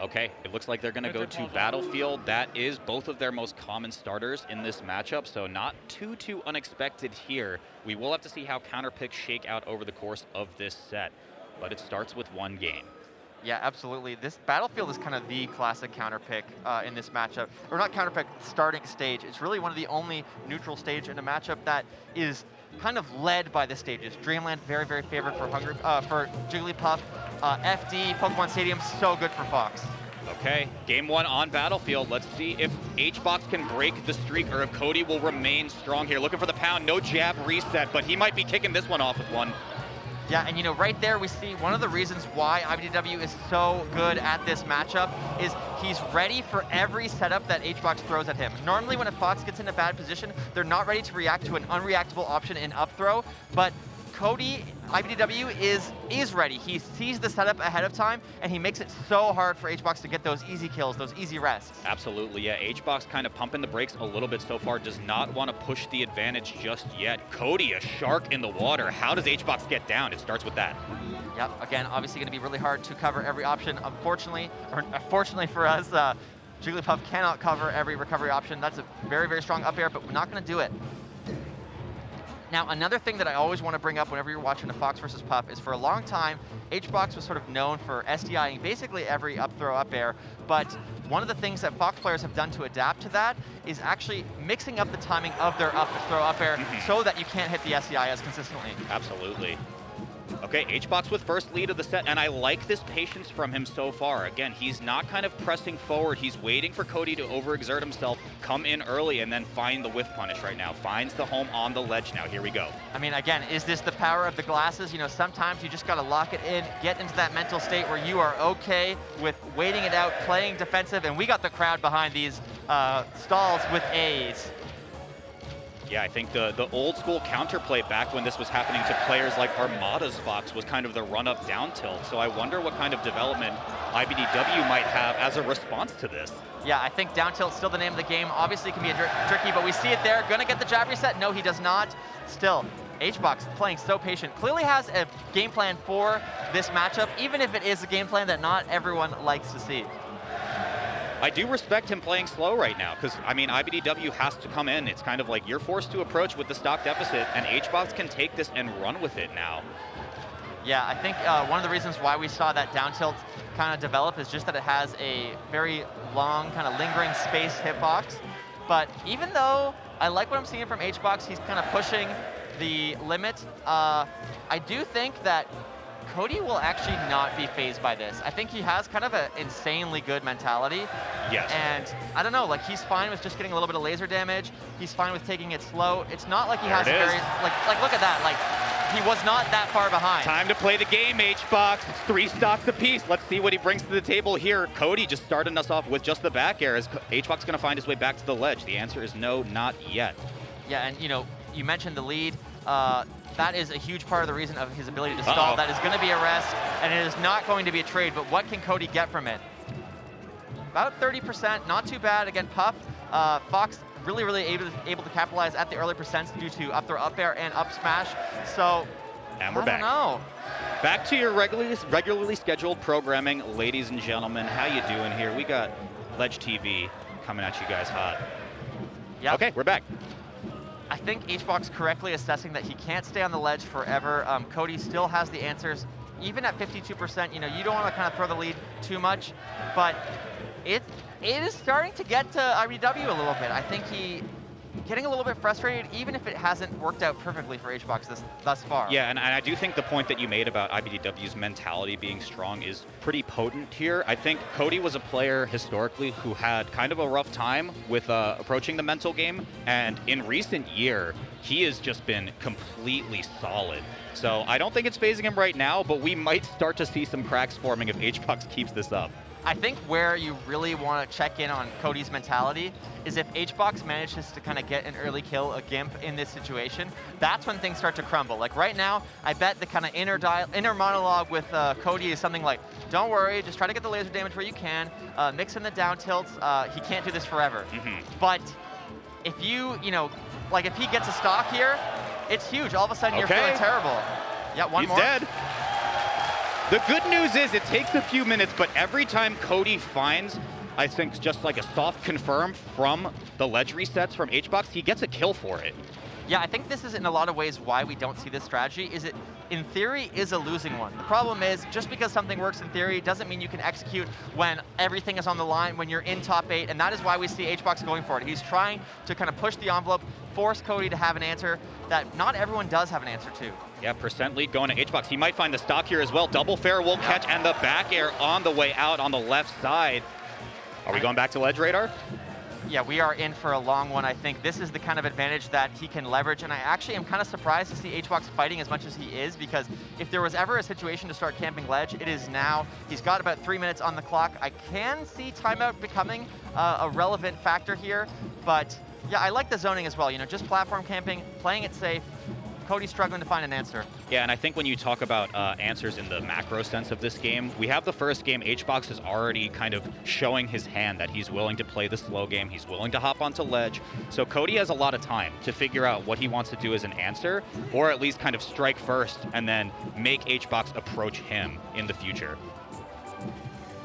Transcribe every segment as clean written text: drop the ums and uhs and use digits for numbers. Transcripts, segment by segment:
Okay, it looks like they're going to go to Battlefield. That is both of their most common starters in this matchup, so not too unexpected here. We will have to see how counter picks shake out over the course of this set, but it starts with one game. Yeah, absolutely. This Battlefield is kind of the classic counter pick in this matchup. Or not counter pick, starting stage. It's really one of the only neutral stage in a matchup that is kind of led by the stages. Dreamland, very, very favored for for Jigglypuff. FD, Pokemon Stadium, so good for Fox. Okay, game one on Battlefield. Let's see if HBox can break the streak or if Cody will remain strong here. Looking for the pound, no jab reset, but he might be kicking this one off with one. Yeah, and you know, right there we see one of the reasons why iBDW is so good at this matchup is he's ready for every setup that HBox throws at him. Normally when a Fox gets in a bad position, they're not ready to react to an unreactable option in up throw, but Cody, iBDW, is ready. He sees the setup ahead of time, and he makes it so hard for HBox to get those easy kills, those easy rests. Absolutely, yeah. HBox kind of pumping the brakes a little bit so far, does not want to push the advantage just yet. Cody, a shark in the water. How does HBox get down? It starts with that. Yep, again, obviously going to be really hard to cover every option. Unfortunately, or fortunately for us, Jigglypuff cannot cover every recovery option. That's a very, very strong up air, but we're not going to do it. Now, another thing that I always want to bring up whenever you're watching a Fox versus Puff is for a long time, HBox was sort of known for SDIing basically every up throw up air, but one of the things that Fox players have done to adapt to that is actually mixing up the timing of their up throw up air so that you can't hit the SDI as consistently. Absolutely. Okay, HBox with first lead of the set, and I like this patience from him so far. Again, he's not kind of pressing forward. He's waiting for Cody to overexert himself, come in early, and then find the whiff punish right now. Finds the home on the ledge now. Here we go. I mean, again, is this the power of the glasses? You know, sometimes you just got to lock it in, get into that mental state where you are okay with waiting it out, playing defensive, and we got the crowd behind these stalls with A's. Yeah, I think the old school counterplay back when this was happening to players like Armada's Fox was kind of the run-up down tilt. So I wonder what kind of development iBDW might have as a response to this. Yeah, I think down tilt's still the name of the game. Obviously it can be tricky, but we see it there. Gonna get the jab reset? No, he does not. Still, HBox playing so patient. Clearly has a game plan for this matchup, even if it is a game plan that not everyone likes to see. I do respect him playing slow right now because, I mean, iBDW has to come in. It's kind of like you're forced to approach with the stock deficit, and HBox can take this and run with it now. Yeah, I think one of the reasons why we saw that down tilt kind of develop is just that it has a very long, kind of lingering space hitbox. But even though I like what I'm seeing from HBox, he's kind of pushing the limit, I do think that Cody will actually not be phased by this. I think he has kind of an insanely good mentality. Yes. And I don't know, like he's fine with just getting a little bit of laser damage. He's fine with taking it slow. It's not like he has a very, like look at that. Like he was not that far behind. Time to play the game, HBox. It's 3 stocks apiece. Let's see what he brings to the table here. Cody just starting us off with just the back air. Is HBox going to find his way back to the ledge? The answer is no, not yet. Yeah, and you know, you mentioned the lead. That is a huge part of the reason of his ability to stall. That is going to be a rest, and it is not going to be a trade, but what can Cody get from it? About 30%, not too bad. Again, Puff, Fox really able to capitalize at the early percents due to up throw, up air, and up smash. So, and we're I back. don't know. Back to your regularly scheduled programming, ladies and gentlemen. How you doing here? We got Ledge TV coming at you guys hot. Yep. Okay, we're back. I think HBox correctly assessing that he can't stay on the ledge forever. Cody still has the answers. Even at 52%, you know, you don't want to kind of throw the lead too much, but it is starting to get to iBDW a little bit. I think he getting a little bit frustrated, even if it hasn't worked out perfectly for HBox thus far. Yeah, and I do think the point that you made about iBDW's mentality being strong is pretty potent here. I think Cody was a player historically who had kind of a rough time with approaching the mental game, and in recent year, he has just been completely solid. So I don't think it's phasing him right now, but we might start to see some cracks forming if HBox keeps this up. I think where you really want to check in on Cody's mentality is if HBox manages to kind of get an early kill, a Gimp in this situation, that's when things start to crumble. Like right now, I bet the kind of inner monologue with Cody is something like, don't worry, just try to get the laser damage where you can, mix in the down tilts, he can't do this forever. But if you know, like if he gets a stock here, it's huge. All of a sudden you're feeling terrible. Yeah, one more. He's dead. The good news is it takes a few minutes, but every time Cody finds, I think, just like a soft confirm from the ledge resets from HBox, he gets a kill for it. Yeah, I think this is in a lot of ways why we don't see this strategy, is it, in theory, is a losing one. The problem is, just because something works in theory doesn't mean you can execute when everything is on the line, when you're in top 8, and that is why we see HBox going for it. He's trying to kind of push the envelope, force Cody to have an answer that not everyone does have an answer to. Yeah, percent lead going to HBox. He might find the stock here as well. Double fair will catch, and the back air on the way out on the left side. Are we going back to ledge radar? Yeah, we are in for a long one, I think. This is the kind of advantage that he can leverage, and I actually am kind of surprised to see HBox fighting as much as he is, because if there was ever a situation to start camping ledge, it is now. He's got about 3 minutes on the clock. I can see timeout becoming a relevant factor here, but yeah, I like the zoning as well. You know, just platform camping, playing it safe. Cody's struggling to find an answer. Yeah, and I think when you talk about answers in the macro sense of this game, we have the first game, HBox is already kind of showing his hand that he's willing to play the slow game, he's willing to hop onto ledge, so Cody has a lot of time to figure out what he wants to do as an answer, or at least kind of strike first and then make HBox approach him in the future.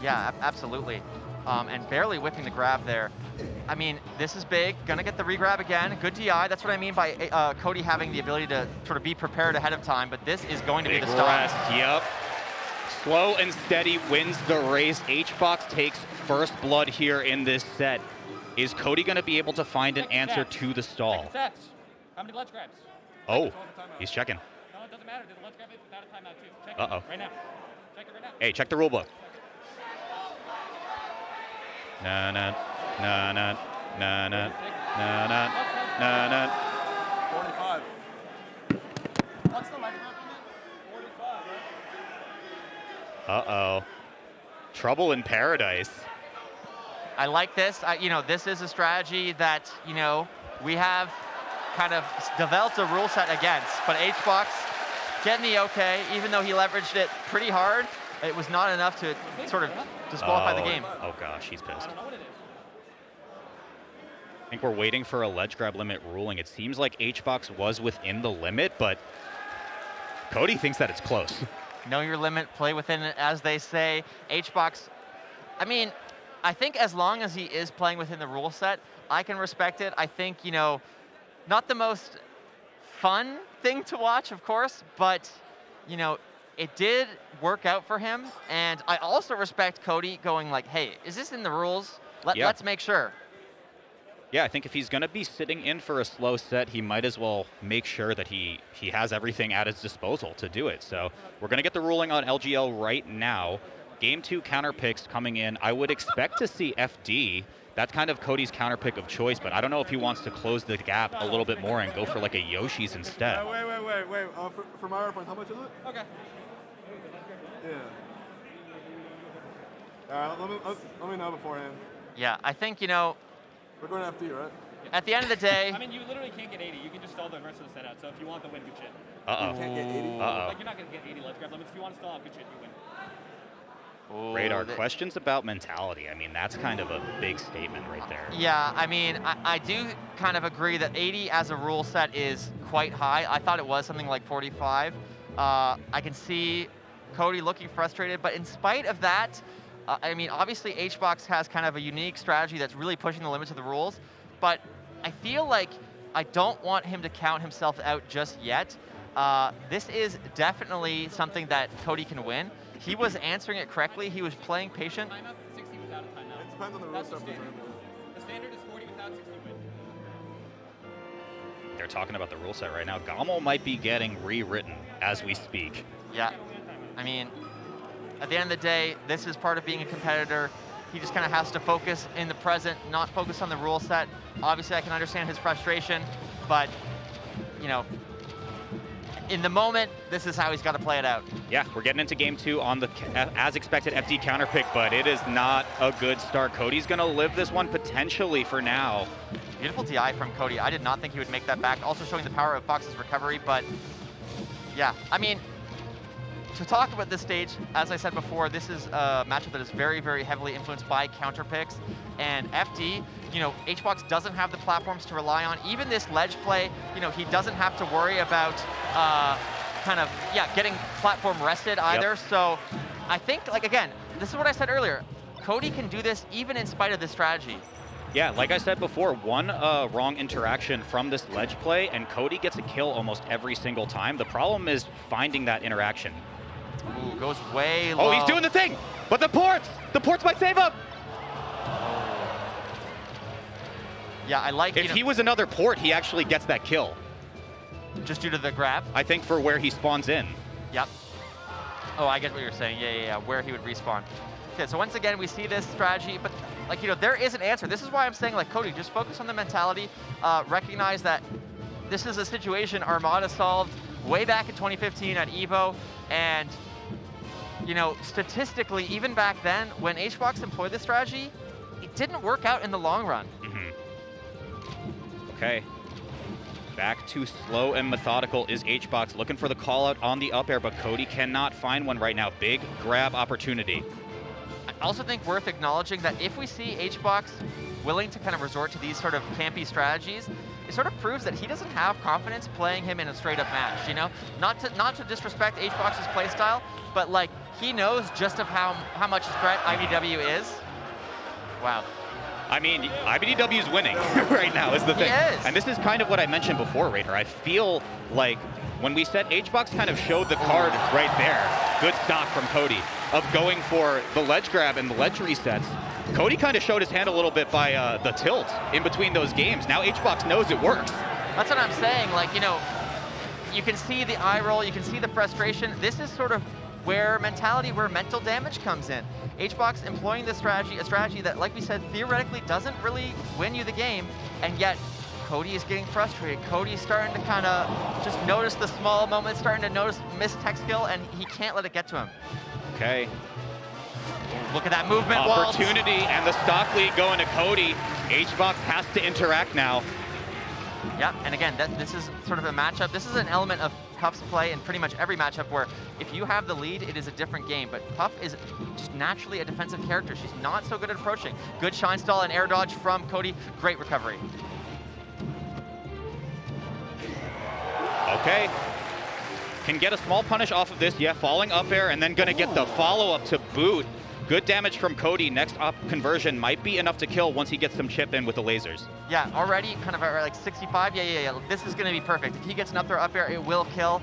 Yeah, absolutely. And barely whipping the grab there. I mean, this is big, gonna get the regrab again, good DI, that's what I mean by Cody having the ability to sort of be prepared ahead of time, but this is going to be the stop. Rest, yep. Slow and steady wins the race. HBox takes first blood here in this set. Is Cody gonna be able to find an answer to the stall? How many ledge grabs? Oh, he's checking. No, it doesn't matter. The ledge grab is without a timeout too. Check Uh-oh. it right now. Check it right now. Hey, check the rule book. Na na na na na na na na na na. 45. What's the ledge grab limit? 45, right? Uh-oh. Trouble in paradise. I like this. You know, this is a strategy that, you know, we have kind of developed a rule set against, but HBox getting the okay, even though he leveraged it pretty hard, it was not enough to sort of disqualify the game. Oh gosh, he's I pissed. don't know what it is. I think we're waiting for a ledge grab limit ruling. It seems like HBox was within the limit, but Cody thinks that it's close. Know your limit, play within it, as they say. HBox, I mean, I think as long as he is playing within the rule set, I can respect it. I think, you know, not the most fun thing to watch, of course, but, you know, it did work out for him. And I also respect Cody going like, hey, is this in the rules? Let's make sure. Yeah, I think if he's going to be sitting in for a slow set, he might as well make sure that he has everything at his disposal to do it. So we're going to get the ruling on LGL right now. Game 2 counter picks coming in. I would expect to see FD. That's kind of Cody's counter pick of choice, but I don't know if he wants to close the gap a little bit more and go for like a Yoshi's instead. Wait. For my reference, how much is it? Okay. Yeah. All right, let me know beforehand. Yeah, I think, you know, We're going to FD, right? at the end of the day, I mean, you literally can't get 80. You can just stall the rest of the set out. So if you want the win, good shit. Uh-oh. Can't get 80. Uh-oh. Like, you're not going to get 80 ledge grab limits. If you want to stall out, good shit, you win. Radar, questions about mentality. I mean, that's kind of a big statement right there. Yeah, I mean, I do kind of agree that 80 as a rule set is quite high. I thought it was something like 45. I can see Cody looking frustrated, but in spite of that, I mean, obviously HBox has kind of a unique strategy that's really pushing the limits of the rules, but I feel like I don't want him to count himself out just yet. This is definitely something that Cody can win. He was answering it correctly. He was playing patient. Timeout, 60 without a timeout. It depends on the rule That's stuff. the standard. The standard is 40 without, 60 win. They're talking about the rule set right now. GOML might be getting rewritten as we speak. Yeah, I mean, at the end of the day, this is part of being a competitor. He just kind of has to focus in the present, not focus on the rule set. Obviously, I can understand his frustration, but, you know, in the moment, this is how he's got to play it out. Yeah, we're getting into game 2 on the, as expected, FD counter pick, but it is not a good start. Cody's going to live this one potentially for now. Beautiful DI from Cody. I did not think he would make that back. Also showing the power of Fox's recovery, but yeah, I mean, to talk about this stage, as I said before, this is a matchup that is very, very heavily influenced by counter picks. And FD, you know, HBox doesn't have the platforms to rely on. Even this ledge play, you know, he doesn't have to worry about getting platform rested either. Yep. So I think, like, again, this is what I said earlier. Cody can do this even in spite of this strategy. Yeah, like I said before, one wrong interaction from this ledge play, and Cody gets a kill almost every single time. The problem is finding that interaction. Ooh, goes way low. Oh, he's doing the thing, but the ports might save him. Yeah, I like. If he was another port, he actually gets that kill. Just due to the grab. I think for where he spawns in. Yep. Oh, I get what you're saying. Yeah, where he would respawn. Okay, so once again, we see this strategy, but like, there is an answer. This is why I'm saying, like, Cody, just focus on the mentality, recognize that this is a situation Armada solved way back in 2015 at EVO, and, statistically, even back then, when HBox employed this strategy, it didn't work out in the long run. Okay. Back to slow and methodical is HBox, looking for the call out on the up air, but Cody cannot find one right now. Big grab opportunity. I also think worth acknowledging that if we see HBox willing to kind of resort to these sort of campy strategies, it sort of proves that he doesn't have confidence playing him in a straight up match, Not to disrespect HBox's playstyle, but like, he knows just of how much a threat iBDW is. Wow. I mean, iBDW is winning right now is the thing. He is. And this is kind of what I mentioned before, Raider. I feel like when we said HBox kind of showed the card right there, good stock from Cody, of going for the ledge grab and the ledge resets. Cody kind of showed his hand a little bit by the tilt in between those games. Now HBox knows it works. That's what I'm saying. Like, you can see the eye roll, you can see the frustration. This is sort of where mental damage comes in. HBox employing this strategy, a strategy that, like we said, theoretically doesn't really win you the game, and yet Cody is getting frustrated. Cody's starting to kind of just notice the small moments, starting to notice missed tech skill, and he can't let it get to him. Okay. Look at that movement, Opportunity, and the stock lead going to Cody. HBox has to interact now. Yeah, and again, this is sort of a matchup. This is an element of Puff's play in pretty much every matchup where if you have the lead, it is a different game. But Puff is just naturally a defensive character. She's not so good at approaching. Good shine stall and air dodge from Cody. Great recovery. Okay. Can get a small punish off of this. Yeah, falling up air and then going to get the follow-up to boot. Good damage from Cody. Next up conversion might be enough to kill once he gets some chip in with the lasers. Yeah, already kind of at like 65. Yeah. This is going to be perfect. If he gets an up throw up air, it will kill.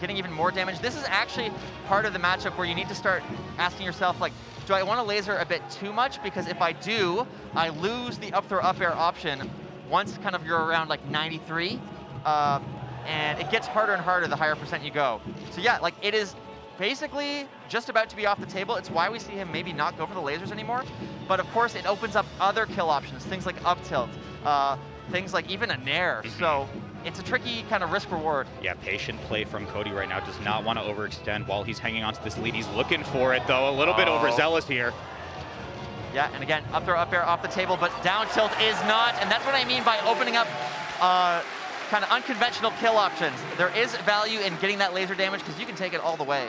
Getting even more damage. This is actually part of the matchup where you need to start asking yourself, like, do I want to laser a bit too much? Because if I do, I lose the up throw up air option once kind of you're around like 93. And it gets harder and harder the higher percent you go. So yeah, like, it is basically just about to be off the table. It's why we see him maybe not go for the lasers anymore. But of course, it opens up other kill options, things like up tilt, things like even a nair. So it's a tricky kind of risk reward. Yeah, patient play from Cody right now. Does not want to overextend while he's hanging on to this lead. He's looking for it though, a little bit overzealous here. Yeah, and again, up throw up air off the table, but down tilt is not. And that's what I mean by opening up kind of unconventional kill options. There is value in getting that laser damage because you can take it all the way.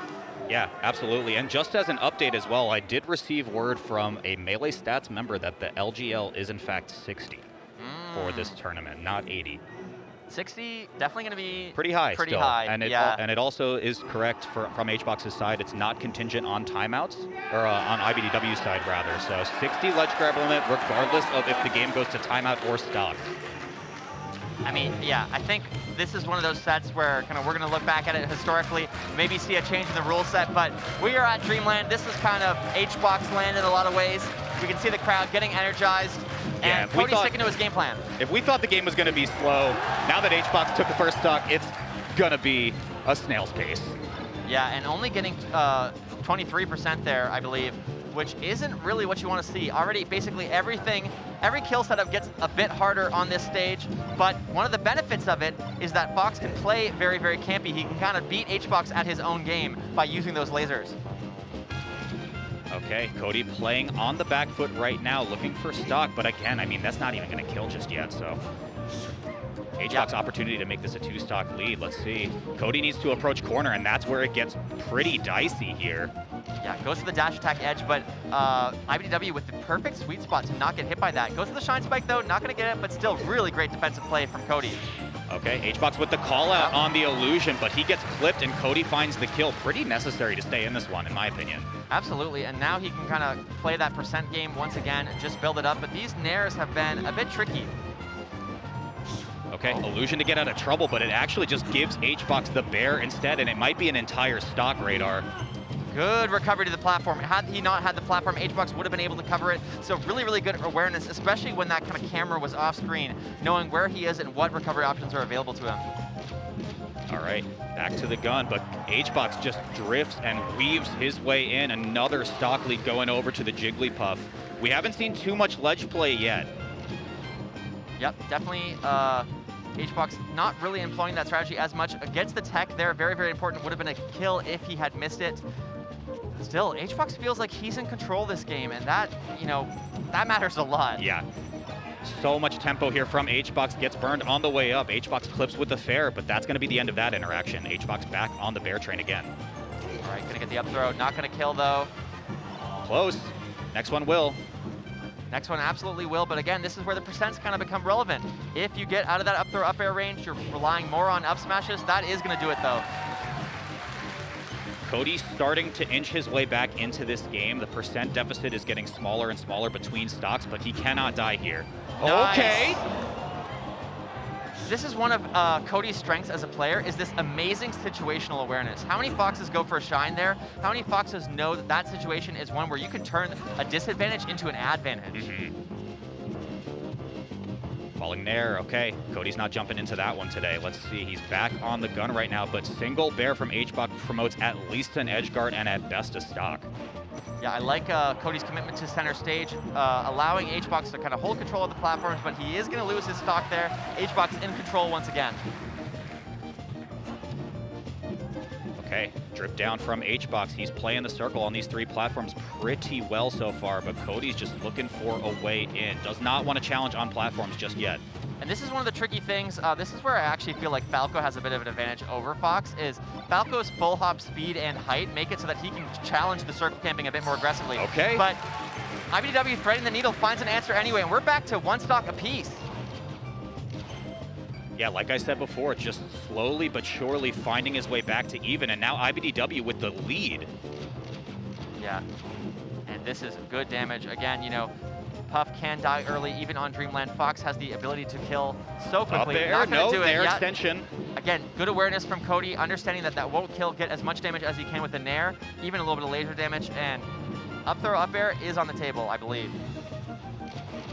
Yeah, absolutely. And just as an update as well, I did receive word from a Melee Stats member that the LGL is in fact 60 for this tournament, not 80. 60, definitely going to be pretty high. Pretty still. high, and it also is correct from HBox's side. It's not contingent on timeouts, or on iBDW's side rather. So 60 ledge grab limit, regardless of if the game goes to timeout or stop. I mean, yeah, I think this is one of those sets where kind of we're going to look back at it historically, maybe see a change in the rule set, but we are at Dreamland. This is kind of HBox land in a lot of ways. We can see the crowd getting energized, and Cody's sticking to his game plan. If we thought the game was going to be slow, now that HBox took the first stock, it's going to be a snail's pace. Yeah, and only getting 23% there, I believe, which isn't really what you want to see. Already, basically every kill setup gets a bit harder on this stage, but one of the benefits of it is that Fox can play very, very campy. He can kind of beat HBox at his own game by using those lasers. Okay, Cody playing on the back foot right now, looking for stock, but again, I mean, that's not even going to kill just yet, so HBox opportunity to make this a 2-stock lead. Let's see. Cody needs to approach corner, and that's where it gets pretty dicey here. Yeah, goes for the dash attack edge, but iBDW with the perfect sweet spot to not get hit by that. Goes for the shine spike though, not going to get it, but still really great defensive play from Cody. Okay, HBox with the call out on the illusion, but he gets clipped and Cody finds the kill. Pretty necessary to stay in this one, in my opinion. Absolutely, and now he can kind of play that percent game once again and just build it up, but these nairs have been a bit tricky. Okay, illusion to get out of trouble, but it actually just gives HBox the bear instead, and it might be an entire stock, Radar. Good recovery to the platform. Had he not had the platform, HBox would have been able to cover it. So really, really good awareness, especially when that kind of camera was off screen, knowing where he is and what recovery options are available to him. All right, back to the gun, but HBox just drifts and weaves his way in. Another stock lead going over to the Jigglypuff. We haven't seen too much ledge play yet. Yep, definitely HBox not really employing that strategy as much. Gets the tech there, very, very important. Would have been a kill if he had missed it. Still, HBox feels like he's in control this game, and that, you know, that matters a lot. Yeah. So much tempo here from HBox, gets burned on the way up. HBox clips with the fair, but that's going to be the end of that interaction. HBox back on the bear train again. All right, gonna get the up throw. Not gonna kill though. Close. Next one will. Next one absolutely will, but again, this is where the percents kind of become relevant. If you get out of that up throw, up air range, you're relying more on up smashes. That is gonna do it though. Cody's starting to inch his way back into this game. The percent deficit is getting smaller and smaller between stocks, but he cannot die here. Nice. Okay. This is one of Cody's strengths as a player, is this amazing situational awareness. How many Foxes go for a shine there? How many Foxes know that that situation is one where you can turn a disadvantage into an advantage? Falling there, okay. Cody's not jumping into that one today. Let's see, he's back on the gun right now, but single bear from HBox promotes at least an edge guard and at best a stock. Yeah, I like Cody's commitment to center stage, allowing HBox to kind of hold control of the platforms, but he is going to lose his stock there. HBox in control once again. Okay, drift down from HBox. He's playing the circle on these three platforms pretty well so far, but Cody's just looking for a way in. Does not want to challenge on platforms just yet. And this is one of the tricky things. This is where I actually feel like Falco has a bit of an advantage over Fox, is Falco's full hop speed and height make it so that he can challenge the circle camping a bit more aggressively. Okay. But iBDW threading the needle finds an answer anyway, and we're back to one stock apiece. Yeah, like I said before, just slowly but surely finding his way back to even, and now iBDW with the lead. Yeah, and this is good damage. Again, you know, Puff can die early, even on Dreamland. Fox has the ability to kill so quickly. Up air, Not gonna no, do it nair yet. extension. Again, good awareness from Cody, understanding that that won't kill, get as much damage as he can with the nair, even a little bit of laser damage, and up throw, up air is on the table, I believe.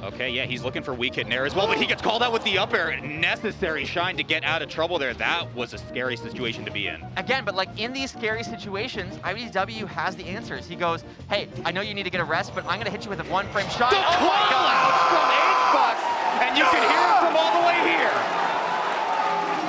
Okay, yeah, he's looking for weak hit nair as well, but he gets called out with the up air. Necessary shine to get out of trouble there. That was a scary situation to be in. Again, but like in these scary situations, iBDW has the answers. He goes, hey, I know you need to get a rest, but I'm gonna hit you with a one frame shot. The Oh my call God! out from HBox, and you can hear it from all the way here.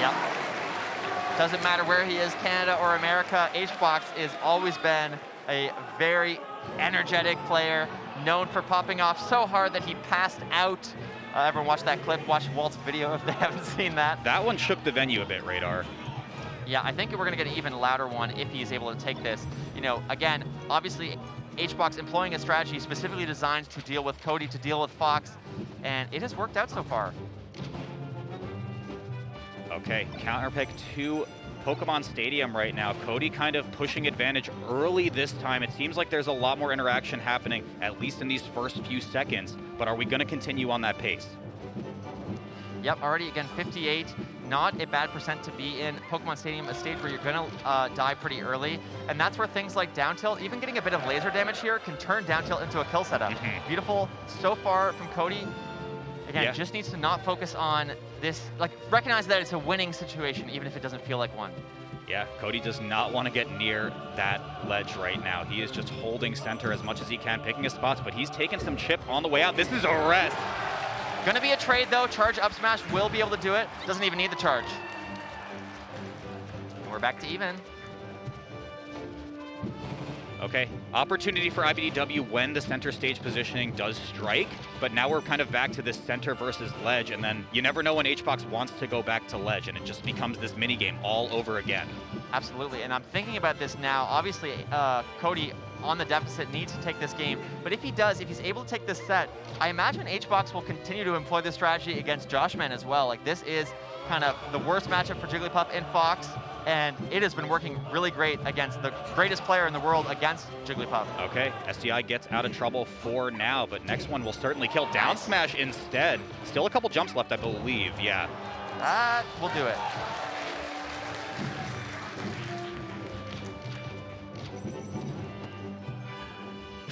Yep. Doesn't matter where he is, Canada or America, HBox has always been a very energetic player, known for popping off so hard that he passed out. Everyone watch that clip, watch Walt's video if they haven't seen that. That one shook the venue a bit, Radar. Yeah, I think we're gonna get an even louder one if he's able to take this. You know, again, obviously HBox employing a strategy specifically designed to deal with Cody, to deal with Fox, and it has worked out so far. Okay, counter pick to Pokemon Stadium right now. Cody kind of pushing advantage early this time. It seems like there's a lot more interaction happening, at least in these first few seconds, but are we gonna continue on that pace? Yep, already again 58, not a bad percent to be in Pokemon Stadium, a stage where you're gonna die pretty early, and that's where things like down tilt, even getting a bit of laser damage here, can turn down tilt into a kill setup. Beautiful so far from Cody. Again, just needs to not focus on this, like recognize that it's a winning situation, even if it doesn't feel like one. Yeah, Cody does not want to get near that ledge right now. He is just holding center as much as he can, picking his spots, but he's taking some chip on the way out. This is a rest. Gonna be a trade though, charge up smash will be able to do it. Doesn't even need the charge. And we're back to even. Okay, opportunity for iBDW when the center stage positioning does strike, but now we're kind of back to this center versus ledge, and then you never know when HBox wants to go back to ledge, and it just becomes this mini game all over again. Absolutely, and I'm thinking about this now. Obviously, Cody on the deficit, needs to take this game. But if he does, if he's able to take this set, I imagine HBox will continue to employ this strategy against Joshman as well. Like, this is kind of the worst matchup for Jigglypuff and Fox, and it has been working really great against the greatest player in the world against Jigglypuff. Okay, SDI gets out of trouble for now, but next one will certainly kill. Down smash instead. Still a couple jumps left, I believe, yeah. That will do it.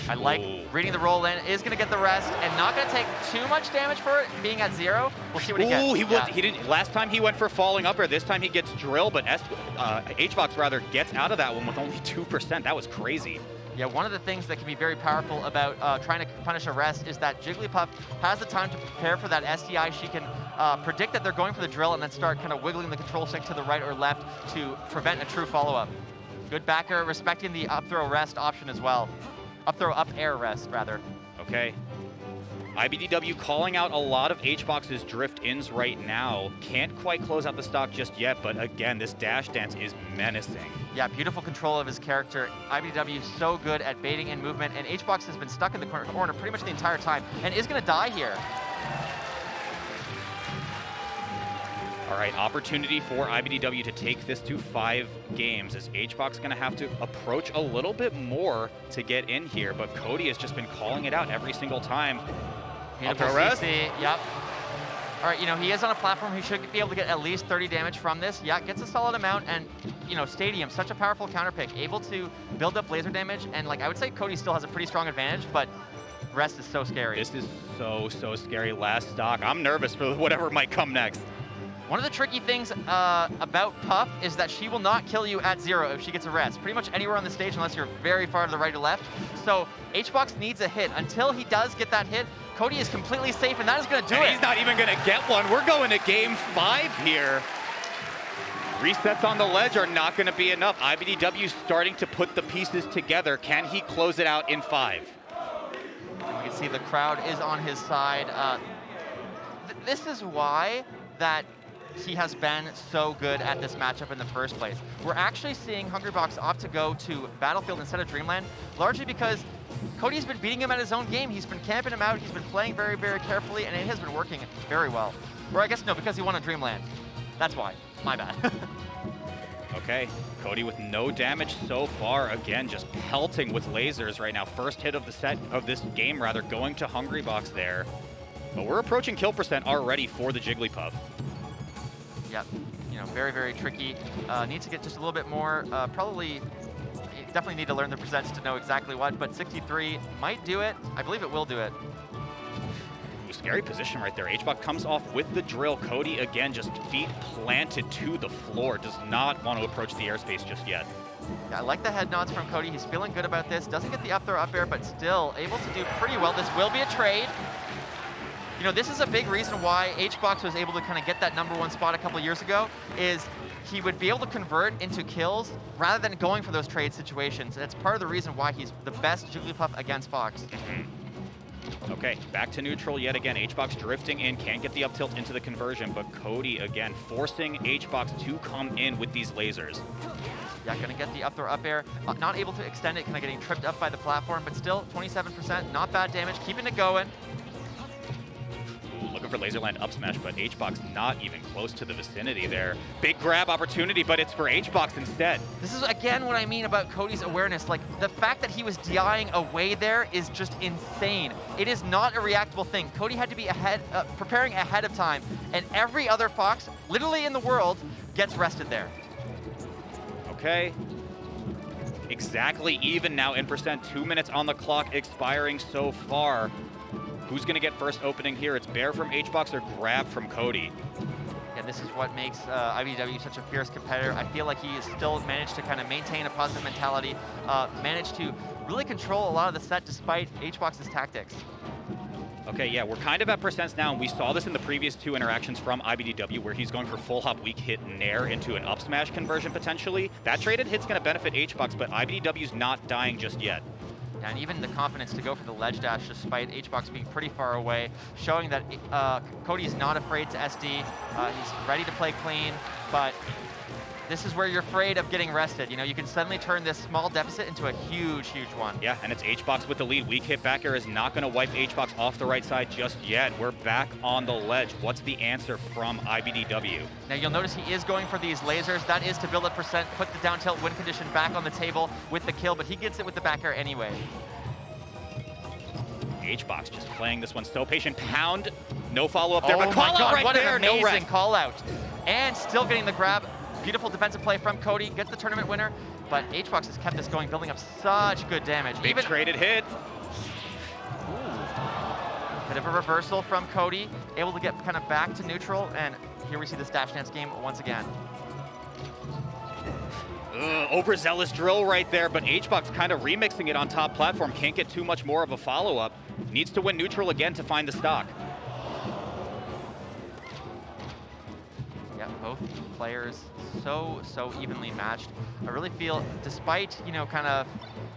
I like reading the roll in, is going to get the rest, and not going to take too much damage for it, being at 0. We'll see what he gets. Ooh, he didn't. Last time he went for falling up air, this time he gets drill, but HBox rather gets out of that one with only 2%. That was crazy. Yeah, one of the things that can be very powerful about trying to punish a rest is that Jigglypuff has the time to prepare for that SDI. She can predict that they're going for the drill and then start kind of wiggling the control stick to the right or left to prevent a true follow-up. Good backer, respecting the up throw rest option as well. Up throw, up air rest, rather. Okay. iBDW calling out a lot of HBox's drift-ins right now. Can't quite close out the stock just yet, but again, this dash dance is menacing. Yeah, beautiful control of his character. iBDW is so good at baiting in movement, and HBox has been stuck in the corner pretty much the entire time, and is gonna die here. All right, opportunity for iBDW to take this to 5 games. Is HBox going to have to approach a little bit more to get in here, but Cody has just been calling it out every single time. Beautiful CC, yep. All right, you know, he is on a platform. He should be able to get at least 30 damage from this. Yeah, gets a solid amount, and, you know, Stadium, such a powerful counter pick, able to build up laser damage, and, like, I would say Cody still has a pretty strong advantage, but rest is so scary. This is so scary. Last stock. I'm nervous for whatever might come next. One of the tricky things about Puff is that she will not kill you at 0 if she gets a rest. Pretty much anywhere on the stage unless you're very far to the right or left. So HBox needs a hit. Until he does get that hit, Cody is completely safe, and that is going to do it. He's not even going to get one. We're going to game 5 here. Resets on the ledge are not going to be enough. iBDW starting to put the pieces together. Can he close it out in 5? And we can see the crowd is on his side. This is why that he has been so good at this matchup in the first place. We're actually seeing Hungrybox opt to go to Battlefield instead of Dreamland, largely because Cody's been beating him at his own game. He's been camping him out. He's been playing very, very carefully, and it has been working very well. Or I guess no, because he won on Dreamland. That's why. My bad. Okay, Cody with no damage so far. Again, just pelting with lasers right now. First hit of the set of this game, rather, going to Hungrybox there. But we're approaching kill percent already for the Jigglypuff. Yep, you know, very, very tricky. Needs to get just a little bit more. Definitely need to learn the percents to know exactly what, but 63 might do it. I believe it will do it. Ooh, scary position right there. HBox comes off with the drill. Cody, again, just feet planted to the floor. Does not want to approach the airspace just yet. Yeah, I like the head nods from Cody. He's feeling good about this. Doesn't get the up throw up air, but still able to do pretty well. This will be a trade. You know, this is a big reason why HBox was able to kind of get that #1 spot a couple years ago, is he would be able to convert into kills rather than going for those trade situations. And it's part of the reason why he's the best Jigglypuff against Fox. Okay, back to neutral yet again. HBox drifting in, can't get the up tilt into the conversion, but Cody, again, forcing HBox to come in with these lasers. Yeah, gonna get the up throw up air. Not able to extend it, kind of getting tripped up by the platform, but still 27%, not bad damage, keeping it going. Looking for Laserland up smash, but HBox not even close to the vicinity there. Big grab opportunity, but it's for HBox instead. This is, again, what I mean about Cody's awareness. Like, the fact that he was DIing away there is just insane. It is not a reactable thing. Cody had to be preparing ahead of time, and every other Fox, literally in the world, gets rested there. Okay. Exactly even now in percent. 2 minutes on the clock expiring so far. Who's going to get first opening here? It's Bear from HBox or Grab from Cody. Yeah, this is what makes iBDW such a fierce competitor. I feel like he has still managed to kind of maintain a positive mentality, managed to really control a lot of the set despite HBox's tactics. Okay, yeah, we're kind of at percents now, and we saw this in the previous 2 interactions from iBDW where he's going for full hop weak hit nair into an up smash conversion potentially. That traded hit's going to benefit HBox, but iBDW's not dying just yet. And even the confidence to go for the ledge dash despite HBox being pretty far away, showing that Cody is not afraid to SD. He's ready to play clean, but this is where you're afraid of getting rested. You know, you can suddenly turn this small deficit into a huge, huge one. Yeah, and it's HBox with the lead. Weak hit back air is not going to wipe HBox off the right side just yet. We're back on the ledge. What's the answer from iBDW? Now you'll notice he is going for these lasers. That is to build up percent, put the down tilt win condition back on the table with the kill, but he gets it with the back air anyway. HBox just playing this one so patient. Pound, no follow-up there, Oh but my call out God, right what there, an no amazing rest. call out. And still getting the grab. Beautiful defensive play from Cody, gets the tournament winner, but HBox has kept this going, building up such good damage. Big traded hit. Ooh. Bit of a reversal from Cody, able to get kind of back to neutral, and here we see this dash dance game once again. Overzealous drill right there, but HBox kind of remixing it on top platform. Can't get too much more of a follow-up. Needs to win neutral again to find the stock. Yeah, both players so evenly matched. I really feel, despite, you know, kind of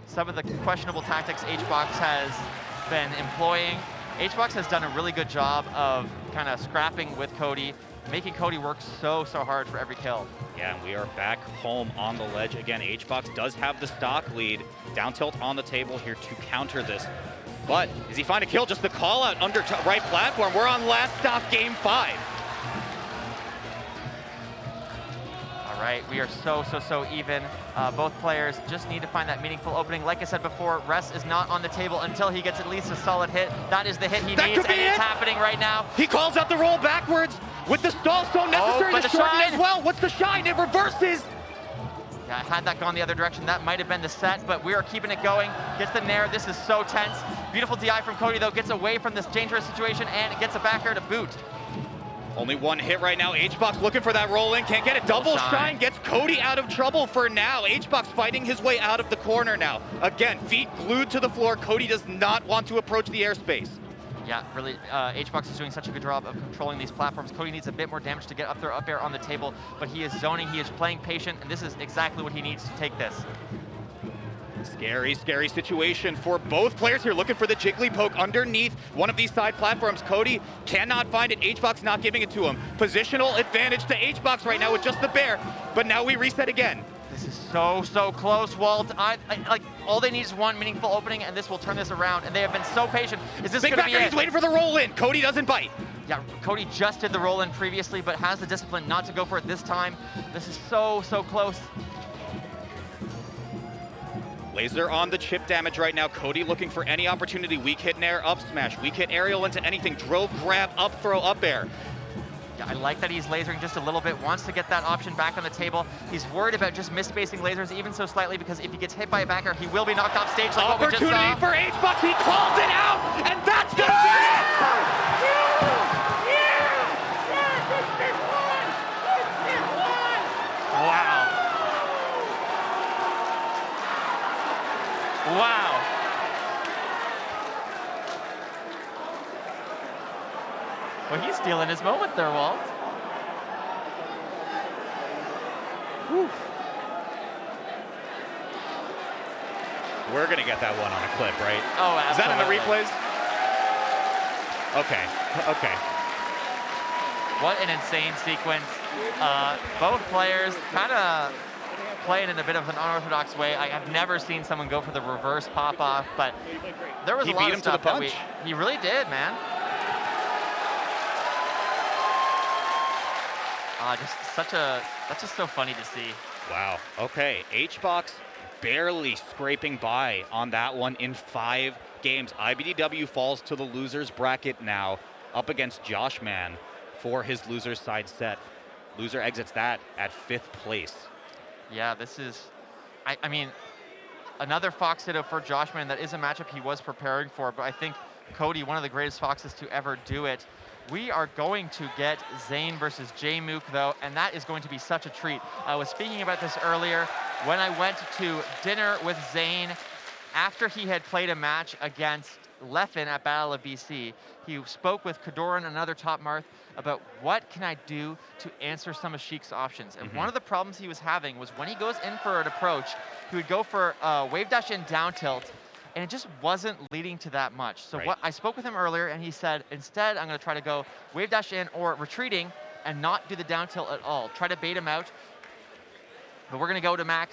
some of the questionable tactics HBox has been employing, HBox has done a really good job of kind of scrapping with Cody, making Cody work so hard for every kill. Yeah, and we are back home on the ledge again. HBox does have the stock lead. Down tilt on the table here to counter this. But does he find a kill? Just the call out under right platform. We're on last stop game 5. All right, we are so even. Both players just need to find that meaningful opening. Like I said before, rest is not on the table until he gets at least a solid hit. That is the hit he needs, and it's happening right now. He calls out the roll backwards with the stall so necessary to shorten as well. What's the shine? It reverses. Yeah, had that gone the other direction, that might have been the set, but we are keeping it going. Gets the nair. This is so tense. Beautiful DI from Cody, though, gets away from this dangerous situation, and it gets a back air to boot. Only one hit right now. HBox looking for that roll in. Can't get it. Double shine gets Cody out of trouble for now. HBox fighting his way out of the corner now. Again, feet glued to the floor. Cody does not want to approach the airspace. Yeah, really, HBox is doing such a good job of controlling these platforms. Cody needs a bit more damage to get up there, up air on the table, but he is zoning, he is playing patient, and this is exactly what he needs to take this. Scary situation for both players here, looking for the Jiggly poke underneath one of these side platforms. Cody cannot find it. HBox not giving it to him. Positional advantage to HBox right now with just the bear, but now we reset again. This is so close, Walt. Like, all they need is one meaningful opening, and this will turn this around, and they have been so patient. Is this going to be it? He's waiting for the roll in. Cody doesn't bite. Yeah, Cody just did the roll in previously, but has the discipline not to go for it this time. This is so close. Laser on the chip damage right now. Cody looking for any opportunity. Weak hit nair, up smash. Weak hit aerial into anything. Drill, grab, up throw, up air. Yeah, I like that he's lasering just a little bit, wants to get that option back on the table. He's worried about just misspacing lasers even so slightly, because if he gets hit by a backer, he will be knocked off stage like what we just saw. Opportunity for HBox, he calls it out, and that's gonna be it! Wow. Well, he's stealing his moment there, Walt. Whew. We're gonna get that one on a clip, right? Oh, absolutely. Is that in the replays? Okay. What an insane sequence. Both players kind of playing in a bit of an unorthodox way. I have never seen someone go for the reverse pop-off, but there was a lot of stuff that he really did, man. That's just so funny to see. Wow, okay, HBox barely scraping by on that one in 5 games. iBDW falls to the losers bracket now, up against Josh Man for his loser's side set. Loser exits that at 5th place. Yeah, this is, I mean, another Fox Ditto for Josh Man. That is a matchup he was preparing for, but I think Cody, one of the greatest Foxes to ever do it. We are going to get Zane versus J-Mook, though, and that is going to be such a treat. I was speaking about this earlier when I went to dinner with Zane after he had played a match against Leffen at Battle of BC. He spoke with Kadoran, another top Marth, about what can I do to answer some of Sheik's options. And one of the problems he was having was when he goes in for an approach, he would go for wave dash in down tilt, and it just wasn't leading to that much. So what I spoke with him earlier, and he said, instead, I'm going to try to go wave dash in or retreating and not do the down tilt at all. Try to bait him out. But we're going to go to Max.